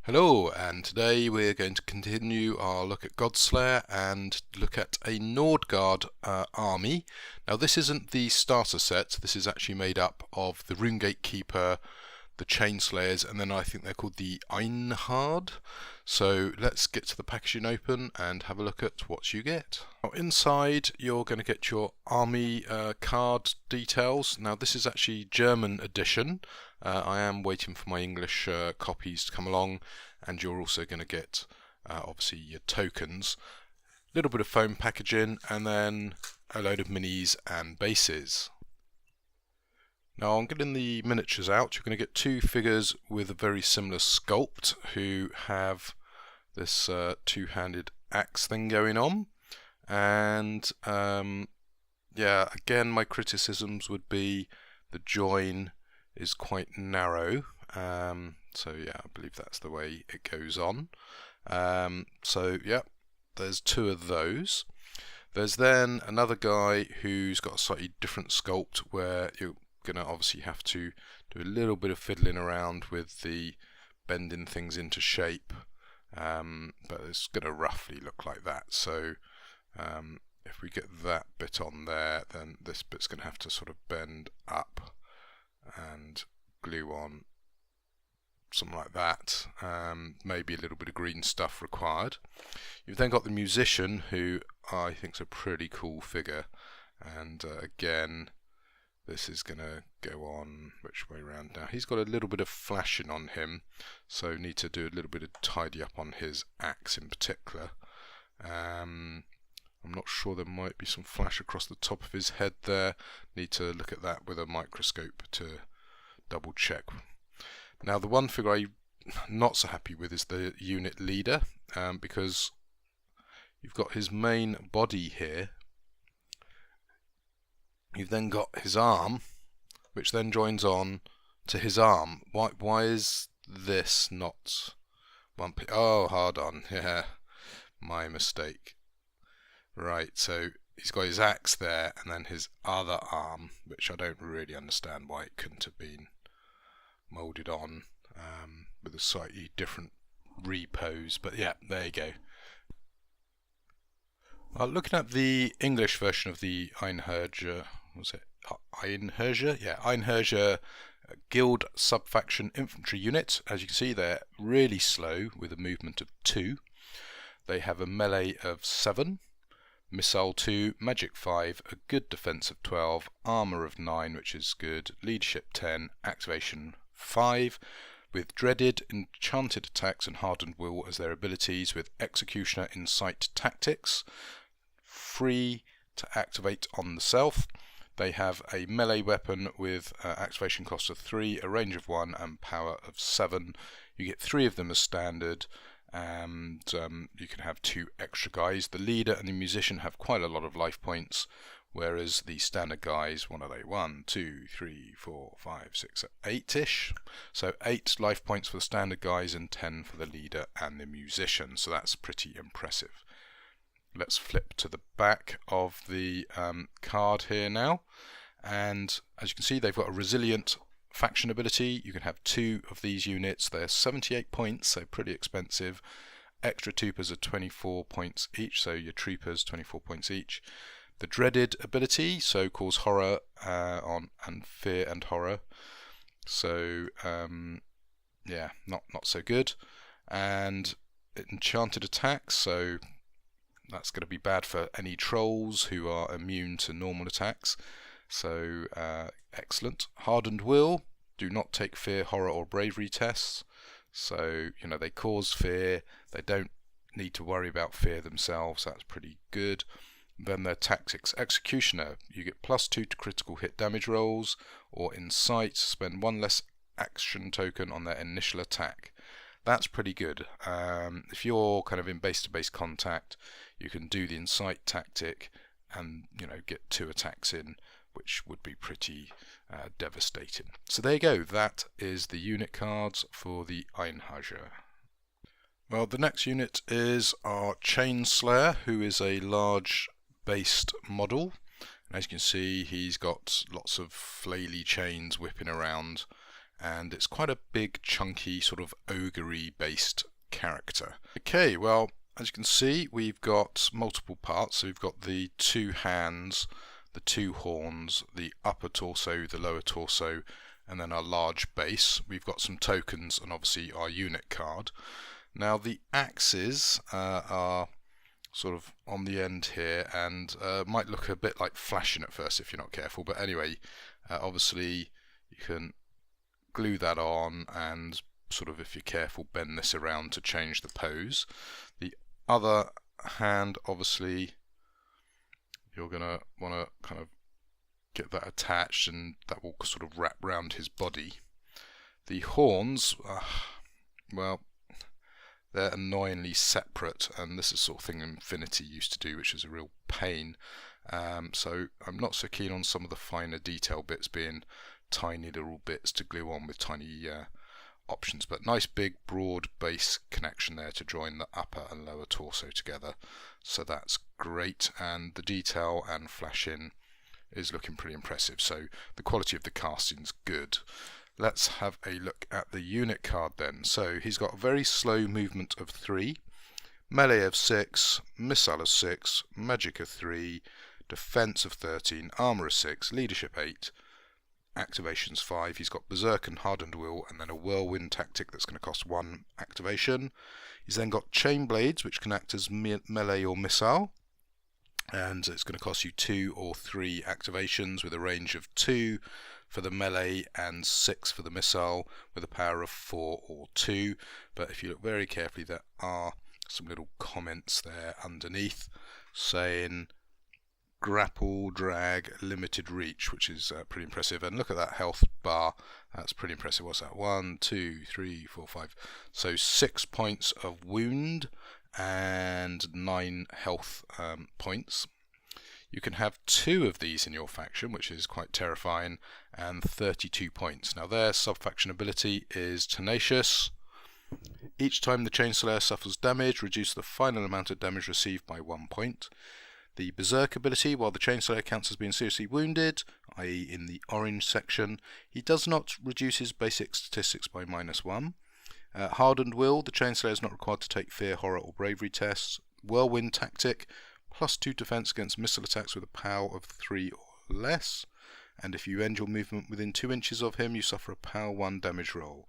Hello, and today we're going to continue our look at Godslayer and look at a Nordgaard army. Now this isn't the starter set, this is actually made up of the Rune Gatekeeper, the Chainslayers, and then I think they're called the Einhard. So let's get to the packaging open and have a look at what you get. Now inside you're going to get your army card details. Now this is actually German edition. I am waiting for my English copies to come along, and you're also going to get obviously your tokens, a little bit of foam packaging, and then a load of minis and bases. Now I'm getting the miniatures out. You're going to get two figures with a very similar sculpt who have this two-handed axe thing going on, and yeah, again my criticisms would be the join is quite narrow, so yeah, I believe that's the way it goes on. So yeah, there's two of those. There's then another guy who's got a slightly different sculpt where you're gonna obviously have to do a little bit of fiddling around with the bending things into shape, but it's gonna roughly look like that. So if we get that bit on there, then this bit's gonna have to sort of bend up and glue on, something like that. Maybe a little bit of green stuff required. You've then got the musician, who I think is a pretty cool figure, and again this is going to go on which way around now. He's got a little bit of flashing on him, so need to do a little bit of tidy up on his axe in particular. I'm not sure, there might be some flash across the top of his head there. Need to look at that with a microscope to double check. Now the one figure I'm not so happy with is the unit leader, because you've got his main body here. You've then got his arm, which then joins on to his arm. Why is this not one piece? Oh, hard on. Yeah, my mistake. Right, so he's got his axe there, and then his other arm, which I don't really understand why it couldn't have been moulded on with a slightly different repose. But yeah, there you go. Looking at the English version of the Einherjar, was it Einherjar? Yeah, Einherjar Guild Subfaction Infantry Unit. As you can see, they're really slow with a movement of 2. They have a melee of 7. Missile 2, Magic 5, a good defense of 12, armor of 9, which is good, leadership 10, activation 5, with dreaded, enchanted attacks and hardened will as their abilities, with executioner, insight, tactics, free to activate on the self. They have a melee weapon with activation cost of 3, a range of 1, and power of 7. You get 3 of them as standard, and you can have 2 extra guys. The leader and the musician have quite a lot of life points, whereas the standard guys, what are they? 1, 2, 3, 4, 5, 6, 8-ish. So 8 life points for the standard guys and 10 for the leader and the musician. So that's pretty impressive. Let's flip to the back of the card here now, and as you can see, they've got a resilient faction ability. You can have 2 of these units. They're 78 points, so pretty expensive. Extra troopers are 24 points each, so your troopers 24 points each. The dreaded ability, so cause horror on and fear and horror. So yeah, not so good. And enchanted attacks, so that's going to be bad for any trolls who are immune to normal attacks. So excellent. Hardened will, do not take fear, horror or bravery tests. So you know, they cause fear, they don't need to worry about fear themselves. That's pretty good. Then their tactics. Executioner, you get +2 to critical hit damage rolls, or insight, spend 1 less action token on their initial attack. That's pretty good. If you're kind of in base-to-base contact, you can do the insight tactic and, you know, get 2 attacks in, which would be pretty devastating. So there you go. That is the unit cards for the Einherjar. Well, the next unit is our Chainslayer, who is a large based model. And as you can see, he's got lots of flaily chains whipping around, and it's quite a big, chunky, sort of ogre-y based character. Okay, well, as you can see, we've got multiple parts. So we've got the 2 hands, the 2 horns, the upper torso, the lower torso, and then our large base. We've got some tokens and obviously our unit card. Now the axes are sort of on the end here, and might look a bit like flashing at first if you're not careful, but anyway, obviously you can glue that on and sort of, if you're careful, bend this around to change the pose. The other hand, obviously you're gonna want to kind of get that attached, and that will sort of wrap round his body. The horns, well, they're annoyingly separate, and this is the sort of thing Infinity used to do, which is a real pain. So I'm not so keen on some of the finer detail bits being tiny little bits to glue on with tiny options, but nice big broad base connection there to join the upper and lower torso together, so that's great, and the detail and flashing is looking pretty impressive, so the quality of the casting's good. Let's have a look at the unit card then. So he's got a very slow movement of 3, melee of 6, missile of 6, magic of 3, defense of 13, armor of 6, leadership 8, activations 5. He's got berserk and hardened will, and then a whirlwind tactic that's going to cost 1 activation. He's then got chain blades, which can act as melee or missile, and it's going to cost you 2 or 3 activations with a range of 2 for the melee and 6 for the missile, with a power of 4 or 2. But if you look very carefully, there are some little comments there underneath saying grapple, drag, limited reach, which is pretty impressive. And look at that health bar, that's pretty impressive. What's that? 1, 2, 3, 4, 5. So 6 points of wound and 9 health points. You can have 2 of these in your faction, which is quite terrifying, and 32 points. Now their sub-faction ability is Tenacious. Each time the Chainslayer suffers damage, reduce the final amount of damage received by 1 point. The Berserk ability, while the Chainslayer counts as being seriously wounded, i.e. in the orange section, he does not reduce his basic statistics by -1. Hardened Will, the Chainslayer is not required to take Fear, Horror or Bravery tests. Whirlwind Tactic, +2 defense against missile attacks with a power of 3 or less, and if you end your movement within 2 inches of him, you suffer a power 1 damage roll.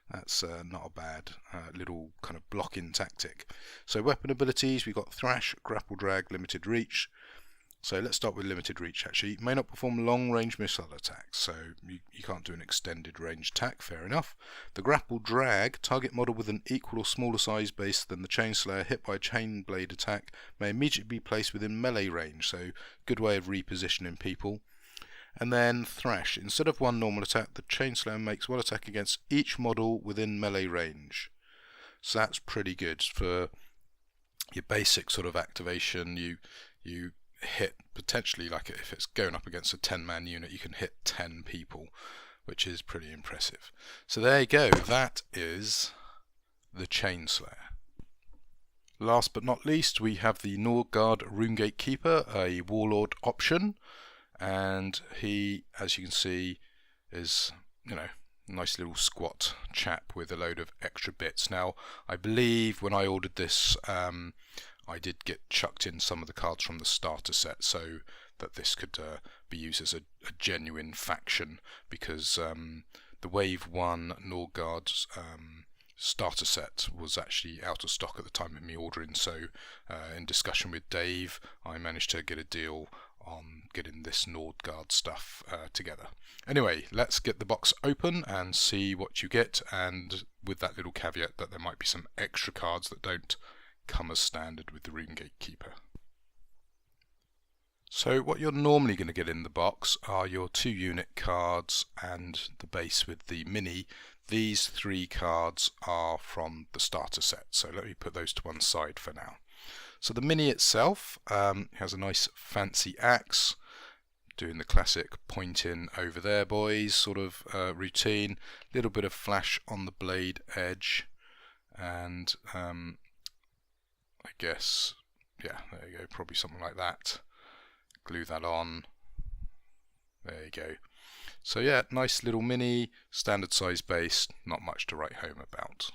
That's not a bad little kind of blocking tactic. So weapon abilities, we've got Thrash, Grapple Drag, Limited Reach. So let's start with Limited Reach actually. May not perform long range missile attacks, so you can't do an extended range attack, fair enough. The Grapple Drag, target model with an equal or smaller size base than the Chainslayer hit by a chain blade attack may immediately be placed within melee range, so good way of repositioning people. And then Thrash, instead of 1 normal attack, the Chainslayer makes 1 attack against each model within melee range. So that's pretty good for your basic sort of activation. You hit potentially, like if it's going up against a 10-man unit, you can hit 10 people, which is pretty impressive. So there you go, that is the Chainslayer. Last but not least, we have the Nordgaard Runegate Keeper, a warlord option, and he, as you can see, is, you know, nice little squat chap with a load of extra bits. Now I believe when I ordered this, I did get chucked in some of the cards from the starter set so that this could be used as a genuine faction, because the Wave 1 Nordgaard's starter set was actually out of stock at the time of me ordering, so in discussion with Dave I managed to get a deal on getting this Nordgaard stuff together. Anyway, let's get the box open and see what you get, and with that little caveat that there might be some extra cards that don't come as standard with the Runegate Keeper. So what you're normally going to get in the box are your 2 unit cards and the base with the mini. These 3 cards are from the starter set, so let me put those to one side for now. So the mini itself has a nice fancy axe, doing the classic pointing over there boys sort of routine, little bit of flash on the blade edge, and I guess, yeah, there you go, probably something like that. Glue that on, there you go. So yeah, nice little mini, standard size base, not much to write home about.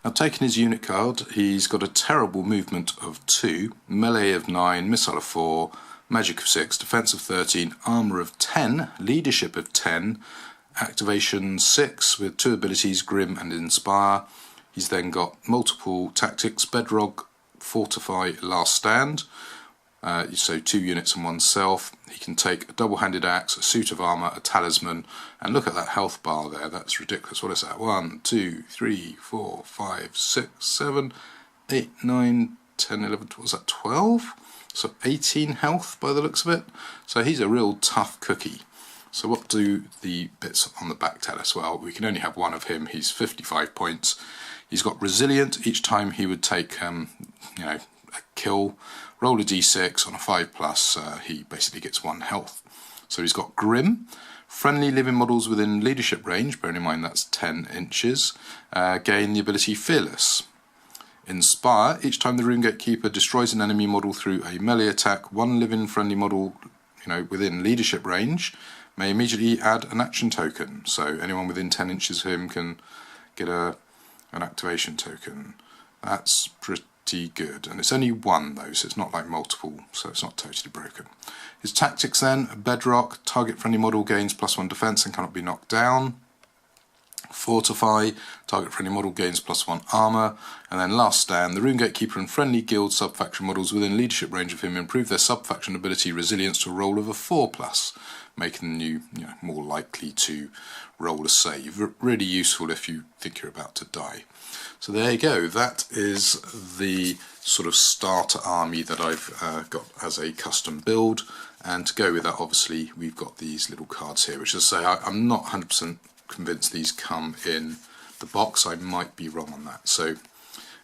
Now, taking his unit card, he's got a terrible movement of 2, melee of 9, missile of 4, magic of 6, defense of 13, armor of 10, leadership of 10, activation 6 with 2 abilities, Grim and Inspire. He's then got multiple tactics, Bedrock, Fortify, Last Stand. So 2 units and 1 self. He can take a double-handed axe, a suit of armour, a talisman, and look at that health bar there. That's ridiculous. What is that? 1, 2, 3, 4, 5, 6, 7, 8, 9, 10, 11, what was that, 12? So 18 health by the looks of it. So he's a real tough cookie. So what do the bits on the back tell us? Well, we can only have one of him. He's 55 points. He's got resilient. Each time he would take, a kill, roll a d6 on a 5+, he basically gets 1 health. So he's got Grim, friendly living models within leadership range, bearing in mind that's 10 inches, gain the ability Fearless. Inspire, each time the Rune Gatekeeper destroys an enemy model through a melee attack, 1 living friendly model within leadership range may immediately add an action token. So anyone within 10 inches of him can get an activation token. That's pretty good, and it's only 1 though, so it's not like multiple, so it's not totally broken. His tactics then: Bedrock, target friendly model gains +1 defense and cannot be knocked down. Fortify, target friendly model gains +1 armor. And then Last Stand, the Rune Gatekeeper and friendly guild subfaction models within leadership range of him improve their subfaction ability resilience to a roll of a 4+, making you more likely to roll a save. Really useful if you think you're about to die. So there you go, that is the sort of starter army that I've got as a custom build, and to go with that obviously we've got these little cards here, which is to say I'm not 100% convinced these come in the box. I might be wrong on that. So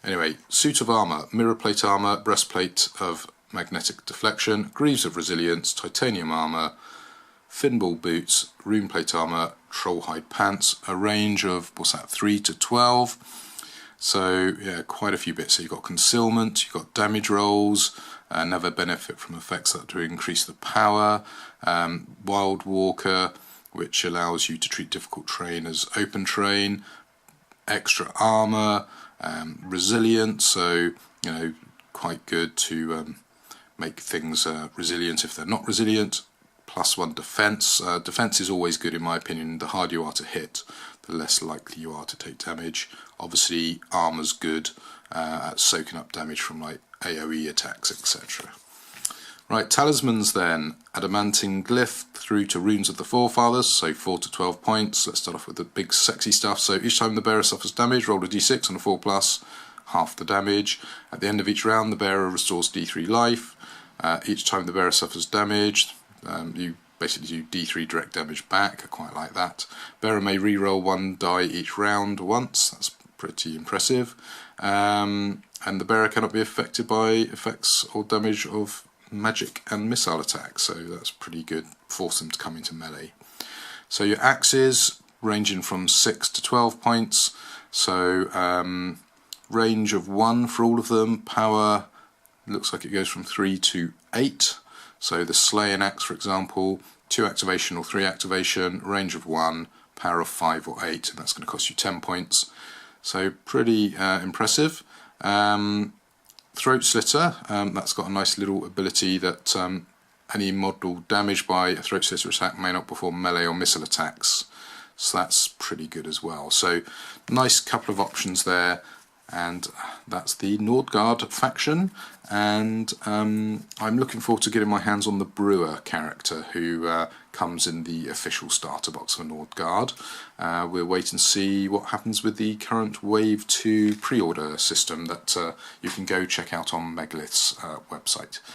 anyway, suit of armour, mirror plate armour, breastplate of magnetic deflection, greaves of resilience, titanium armour, finball boots, rune plate armour, troll hide pants, a range of, 3 to 12. So yeah, quite a few bits. So you've got concealment, you've got damage rolls, never benefit from effects that do increase the power, Wild Walker, which allows you to treat difficult terrain as open terrain, extra armour, resilient, so quite good to make things resilient if they're not resilient. +1 defense. Defense is always good in my opinion. The harder you are to hit, the less likely you are to take damage. Obviously armor's good at soaking up damage from like AoE attacks, etc. Right, talismans then. Adamantine glyph through to runes of the forefathers, so 4 to 12 points. Let's start off with the big sexy stuff. So each time the bearer suffers damage, roll a d6 on a 4+, half the damage. At the end of each round, the bearer restores d3 life. Each time the bearer suffers damage, you basically do d3 direct damage back. I quite like that. Bearer may re-roll 1 die each round once. That's pretty impressive. And the bearer cannot be affected by effects or damage of magic and missile attacks, so that's pretty good. Force them to come into melee. So your axes ranging from 6 to 12 points. So range of 1 for all of them. Power looks like it goes from 3 to 8. So the Slaying Axe, for example, 2 activation or 3 activation, range of 1, power of 5 or 8, and that's going to cost you 10 points. So pretty impressive. Throat Slitter, that's got a nice little ability that any model damaged by a Throat Slitter attack may not perform melee or missile attacks. So that's pretty good as well. So nice couple of options there. And that's the Nordgaard faction, and I'm looking forward to getting my hands on the Brewer character, who comes in the official starter box for Nordgaard. We'll wait and see what happens with the current Wave 2 pre-order system that you can go check out on Megalith's website.